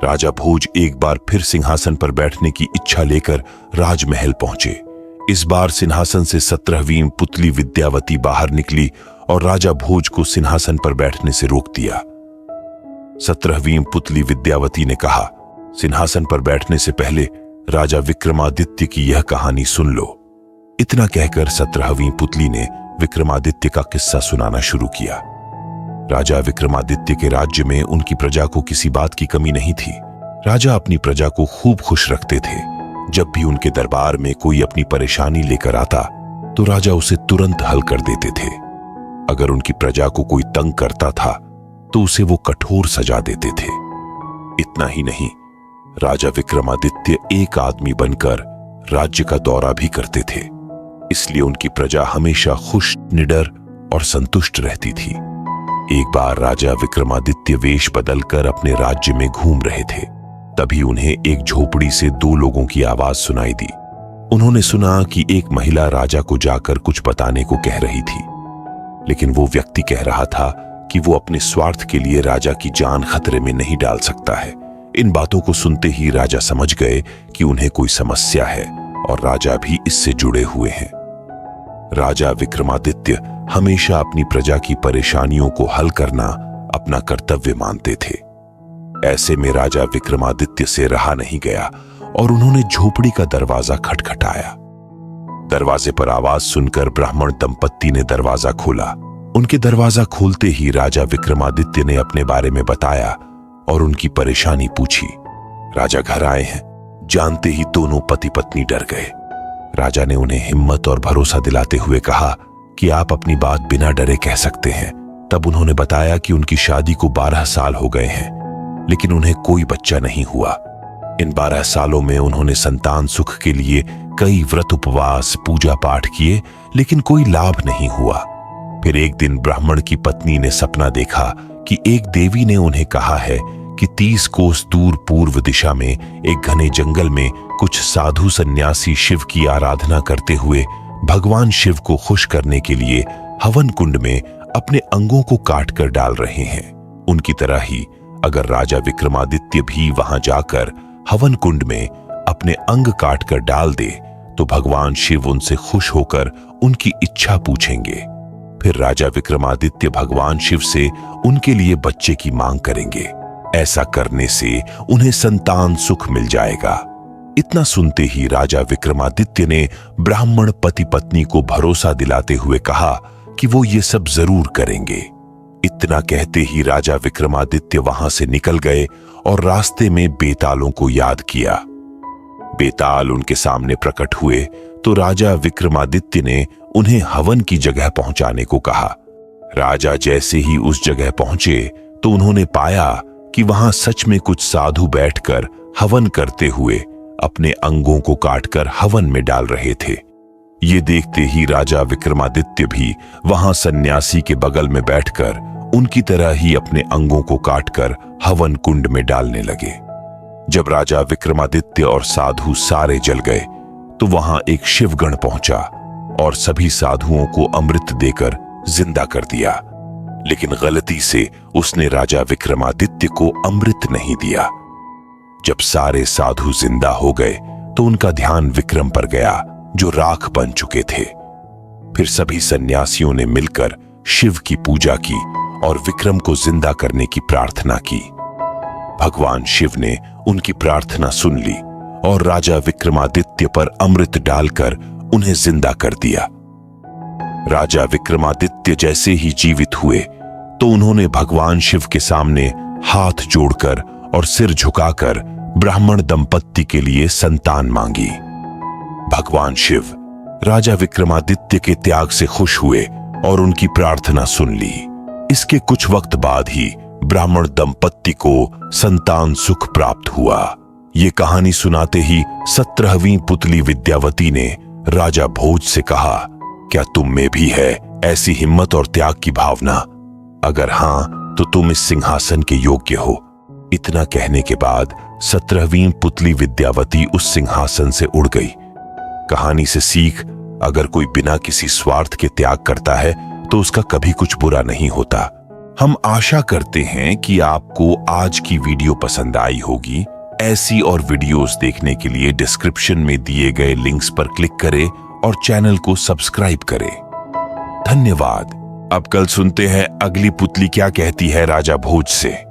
राजा भोज एक बार फिर सिंहासन पर बैठने की इच्छा लेकर राजमहल पहुंचे। इस बार सिंहासन से 17वीं पुतली विद्यावती बाहर निकली और राजा भोज को सिंहासन पर बैठने से रोक दिया। 17वीं पुतली विद्यावती ने कहा, सिंहासन पर बैठने से पहले राजा विक्रमादित्य की यह कहानी सुन लो। इतना कहकर 17वीं पुतली ने विक्रमादित्य का किस्सा सुनाना शुरू किया। राजा विक्रमादित्य के राज्य में उनकी प्रजा को किसी बात की कमी नहीं थी। राजा अपनी प्रजा को खूब खुश रखते थे। जब भी उनके दरबार में कोई अपनी परेशानी लेकर आता तो राजा उसे तुरंत हल कर देते थे। अगर उनकी प्रजा को कोई तंग करता था तो उसे वो कठोर सजा देते थे। इतना ही नहीं, राजा विक्रमादित्य एक आदमी बनकर राज्य का दौरा भी करते थे। इसलिए उनकी प्रजा हमेशा खुश, निडर और संतुष्ट रहती थी। एक बार राजा विक्रमादित्य वेश बदलकर अपने राज्य में घूम रहे थे। तभी उन्हें एक झोपड़ी से दो लोगों की आवाज सुनाई दी। उन्होंने सुना कि एक महिला राजा को जाकर कुछ बताने को कह रही थी, लेकिन वो व्यक्ति कह रहा था कि वो अपने स्वार्थ के लिए राजा की जान खतरे में नहीं डाल सकता है। इन बातों को सुनते ही राजा समझ गए कि उन्हें कोई समस्या है और राजा भी इससे जुड़े हुए हैं। राजा विक्रमादित्य हमेशा अपनी प्रजा की परेशानियों को हल करना अपना कर्तव्य मानते थे। ऐसे में राजा विक्रमादित्य से रहा नहीं गया और उन्होंने झोपड़ी का दरवाजा खटखटाया। दरवाजे पर आवाज सुनकर ब्राह्मण दंपत्ति ने दरवाजा खोला। उनके दरवाजा खोलते ही राजा विक्रमादित्य ने अपने बारे में बताया और उनकी परेशानी पूछी। राजा घर आए हैं, जानते ही दोनों पति पत्नी डर गए। राजा ने उन्हें हिम्मत और भरोसा दिलाते हुए कहा कि आप अपनी बात बिना डरे कह सकते हैं। तब उन्होंने बताया कि उनकी शादी को 12 साल हो गए हैं, लेकिन उन्हें कोई बच्चा नहीं हुआ। इन 12 सालों में उन्होंने संतान सुख के लिए कई व्रत, उपवास, पूजा पाठ किए, लेकिन कोई लाभ नहीं हुआ। फिर एक दिन ब्राह्मण की पत्नी ने सपना देखा कि एक देवी ने उन्हें कहा है कि 30 कोस दूर पूर्व दिशा में एक घने जंगल में कुछ साधु सन्यासी शिव की आराधना करते हुए भगवान शिव को खुश करने के लिए हवन कुंड में अपने अंगों को काट कर डाल रहे हैं। उनकी तरह ही अगर राजा विक्रमादित्य भी वहां जाकर हवन कुंड में अपने अंग काट कर डाल दे तो भगवान शिव उनसे खुश होकर उनकी इच्छा पूछेंगे। फिर राजा विक्रमादित्य भगवान शिव से उनके लिए बच्चे की मांग करेंगे। ऐसा करने से उन्हें संतान सुख मिल जाएगा। इतना सुनते ही राजा विक्रमादित्य ने ब्राह्मण पति पत्नी को भरोसा दिलाते हुए कहा कि वो ये सब जरूर करेंगे। इतना कहते ही राजा विक्रमादित्य वहां से निकल गए और रास्ते में बेतालों को याद किया। बेताल उनके सामने प्रकट हुए तो राजा विक्रमादित्य ने उन्हें हवन की जगह पहुंचाने को कहा। राजा जैसे ही उस जगह पहुंचे तो उन्होंने पाया कि वहां सच में कुछ साधु बैठकर हवन करते हुए अपने अंगों को काटकर हवन में डाल रहे थे। ये देखते ही राजा विक्रमादित्य भी वहां सन्यासी के बगल में बैठकर उनकी तरह ही अपने अंगों को काटकर हवन कुंड में डालने लगे। जब राजा विक्रमादित्य और साधु सारे जल गए तो वहां एक शिवगण पहुंचा और सभी साधुओं को अमृत देकर जिंदा कर दिया, लेकिन गलती से उसने राजा विक्रमादित्य को अमृत नहीं दिया। जब सारे साधु जिंदा हो गए तो उनका ध्यान विक्रम पर गया जो राख बन चुके थे। फिर सभी सन्यासियों ने मिलकर शिव की पूजा की और विक्रम को जिंदा करने की प्रार्थना की। भगवान शिव ने उनकी प्रार्थना सुन ली और राजा विक्रमादित्य पर अमृत डालकर उन्हें जिंदा कर दिया। राजा विक्रमादित्य जैसे ही जीवित हुए तो उन्होंने भगवान शिव के सामने हाथ जोड़कर और सिर झुकाकर ब्राह्मण दंपत्ति के लिए संतान मांगी। भगवान शिव राजा विक्रमादित्य के त्याग से खुश हुए और उनकी प्रार्थना सुन ली। इसके कुछ वक्त बाद ही ब्राह्मण दंपत्ति को संतान सुख प्राप्त हुआ। ये कहानी सुनाते ही 17वीं पुतली विद्यावती ने राजा भोज से कहा, क्या तुम में भी है ऐसी हिम्मत और त्याग की भावना? अगर हां तो तुम इस सिंहासन के योग्य हो। इतना कहने के बाद 17वीं पुतली विद्यावती उस सिंहासन से उड़ गई। कहानी से सीख, अगर कोई बिना किसी स्वार्थ के त्याग करता है तो उसका कभी कुछ बुरा नहीं होता। हम आशा करते हैं कि आपको आज की वीडियो पसंद आई होगी। ऐसी और वीडियोस देखने के लिए डिस्क्रिप्शन में दिए गए लिंक्स पर क्लिक करें और चैनल को सब्सक्राइब करें। धन्यवाद। अब कल सुनते हैं अगली पुतली क्या कहती है राजा भोज से।